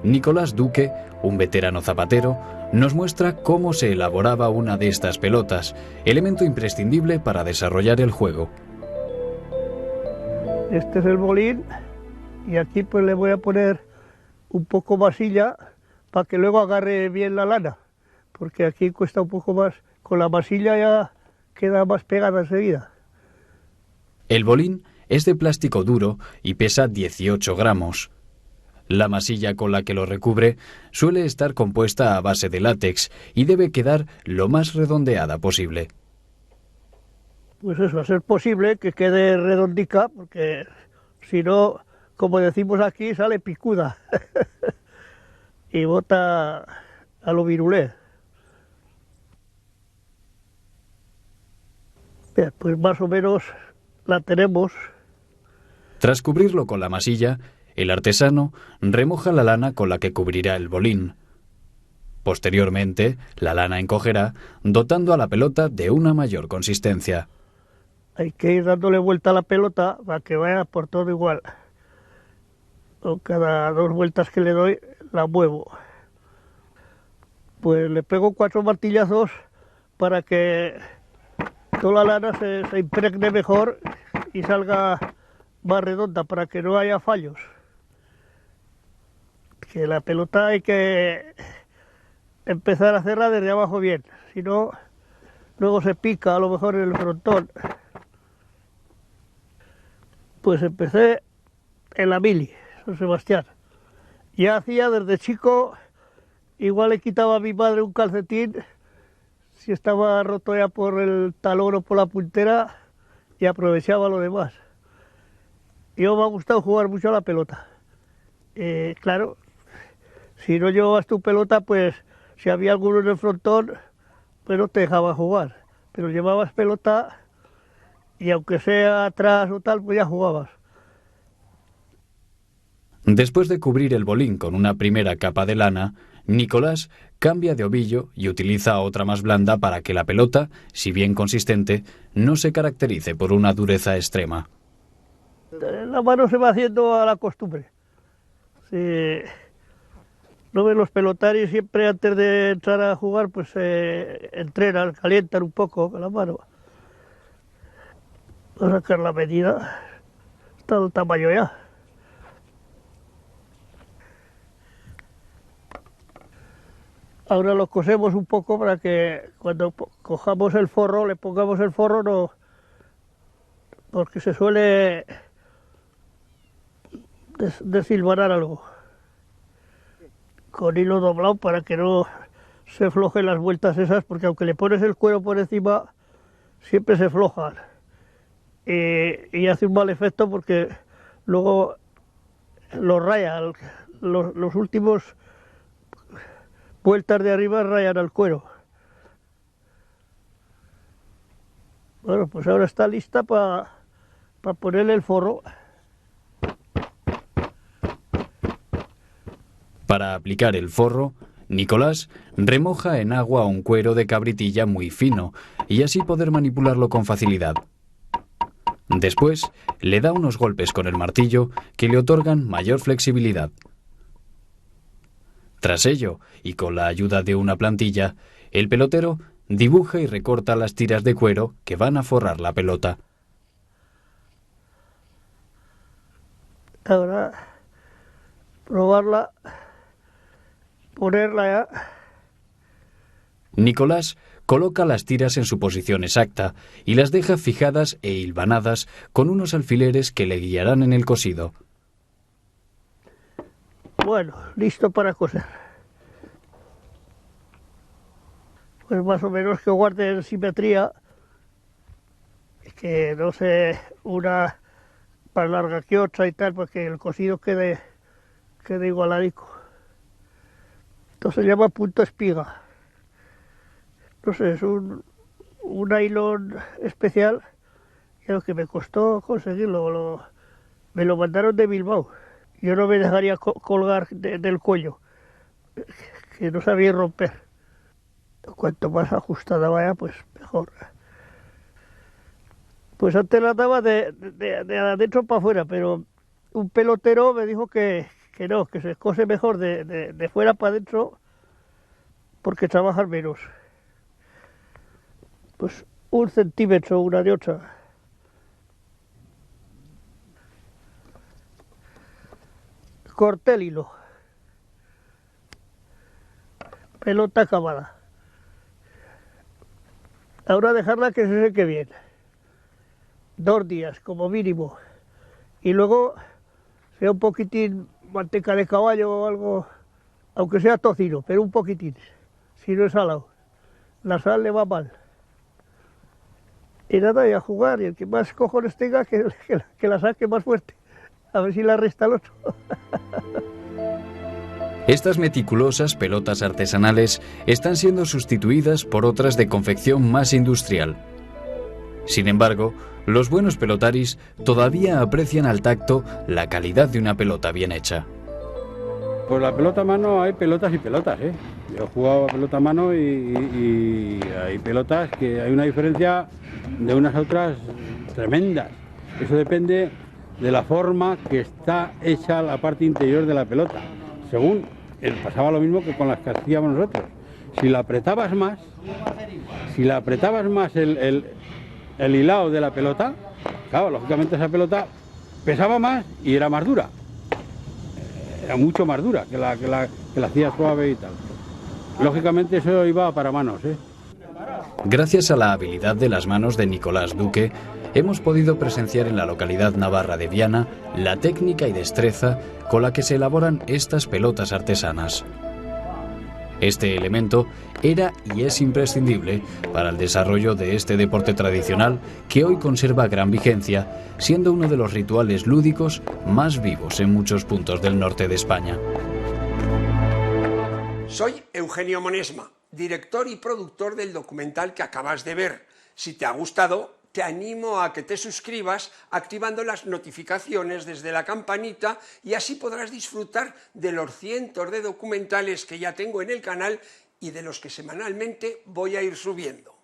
Nicolás Duque, un veterano zapatero, nos muestra cómo se elaboraba una de estas pelotas, elemento imprescindible para desarrollar el juego. Este es el bolín y aquí pues le voy a poner un poco masilla para que luego agarre bien la lana, porque aquí cuesta un poco más, con la masilla ya queda más pegada enseguida. El bolín es de plástico duro y pesa 18 gramos. La masilla con la que lo recubre suele estar compuesta a base de látex y debe quedar lo más redondeada posible. Pues eso, a ser posible que quede redondica, porque si no, como decimos aquí, sale picuda y bota a lo virulé. Bien, pues más o menos la tenemos. Tras cubrirlo con la masilla, el artesano remoja la lana con la que cubrirá el bolín. Posteriormente, la lana encogerá, dotando a la pelota de una mayor consistencia. Hay que ir dándole vuelta a la pelota para que vaya por todo igual. O cada 2 vueltas que le doy, la muevo. Pues le pego 4 martillazos para que toda la lana se impregne mejor y salga más redonda, para que no haya fallos. Que la pelota hay que empezar a hacerla desde abajo bien, si no, luego se pica a lo mejor en el frontón. Pues empecé en la mili, San Sebastián. Ya hacía desde chico, igual le quitaba a mi madre un calcetín, si estaba roto ya por el talón o por la puntera, y aprovechaba lo demás. Yo me ha gustado jugar mucho a la pelota. Claro, si no llevabas tu pelota, pues si había alguno en el frontón, pues no te dejaba jugar. Pero llevabas pelota y aunque sea atrás o tal, pues ya jugabas. Después de cubrir el bolín con una primera capa de lana, Nicolás cambia de ovillo y utiliza otra más blanda para que la pelota, si bien consistente, no se caracterice por una dureza extrema. La mano se va haciendo a la costumbre. Sí. No ven los pelotarios siempre antes de entrar a jugar, pues entrenan, calientan un poco con la mano. Voy a sacar la medida. Está el tamaño ya. Ahora lo cosemos un poco para que cuando cojamos el forro, le pongamos el forro, no, porque se suele deshilvanar algo. Con hilo doblado para que no se flojen las vueltas esas, porque aunque le pones el cuero por encima, siempre se flojan. Y hace un mal efecto porque luego lo raya, los últimos vueltas de arriba rayan al cuero. Bueno, pues ahora está lista para ponerle el forro. Para aplicar el forro, Nicolás remoja en agua un cuero de cabritilla muy fino y así poder manipularlo con facilidad. Después, le da unos golpes con el martillo que le otorgan mayor flexibilidad. Tras ello, y con la ayuda de una plantilla, el pelotero dibuja y recorta las tiras de cuero que van a forrar la pelota. Ahora, probarla, ponerla ya. Nicolás coloca las tiras en su posición exacta y las deja fijadas e hilvanadas con unos alfileres que le guiarán en el cosido. Bueno, listo para coser. Pues más o menos que guarde simetría, que no se una más larga que otra y tal, pues que el cosido quede igualadico. Entonces se llama punto espiga. No sé, es un nylon especial, y lo que me costó conseguirlo, me lo mandaron de Bilbao. Yo no me dejaría colgar del cuello, que no sabía romper. Cuanto más ajustada vaya, pues mejor. Pues antes la daba de adentro para afuera, pero un pelotero me dijo que que no, que se cose mejor de fuera para adentro porque trabajan menos. Pues 1 centímetro una de otra. Corté el hilo. Pelota acabada. Ahora dejarla que se seque bien. 2 días como mínimo. Y luego sea un poquitín manteca de caballo o algo, aunque sea tocino, pero un poquitín, si no es salado. La sal le va mal. Y nada, y a jugar, y el que más cojones tenga, que la saque más fuerte. A ver si la resta el otro. Estas meticulosas pelotas artesanales están siendo sustituidas por otras de confección más industrial. Sin embargo, los buenos pelotaris todavía aprecian al tacto la calidad de una pelota bien hecha. Pues la pelota a mano hay pelotas y pelotas, ¿eh? Yo he jugado a pelota a mano y hay pelotas que hay una diferencia de unas a otras tremendas. Eso depende de la forma que está hecha la parte interior de la pelota. Según, pasaba lo mismo que con las que hacíamos nosotros. Si la apretabas más el hilado de la pelota, claro, lógicamente esa pelota pesaba más y era más dura. Era mucho más dura que la hacía suave y tal. Lógicamente eso iba para manos, ¿eh? Gracias a la habilidad de las manos de Nicolás Duque, hemos podido presenciar en la localidad navarra de Viana la técnica y destreza con la que se elaboran estas pelotas artesanas. Este elemento era y es imprescindible para el desarrollo de este deporte tradicional que hoy conserva gran vigencia, siendo uno de los rituales lúdicos más vivos en muchos puntos del norte de España. Soy Eugenio Monesma, director y productor del documental que acabas de ver. Si te ha gustado, te animo a que te suscribas activando las notificaciones desde la campanita y así podrás disfrutar de los cientos de documentales que ya tengo en el canal y de los que semanalmente voy a ir subiendo.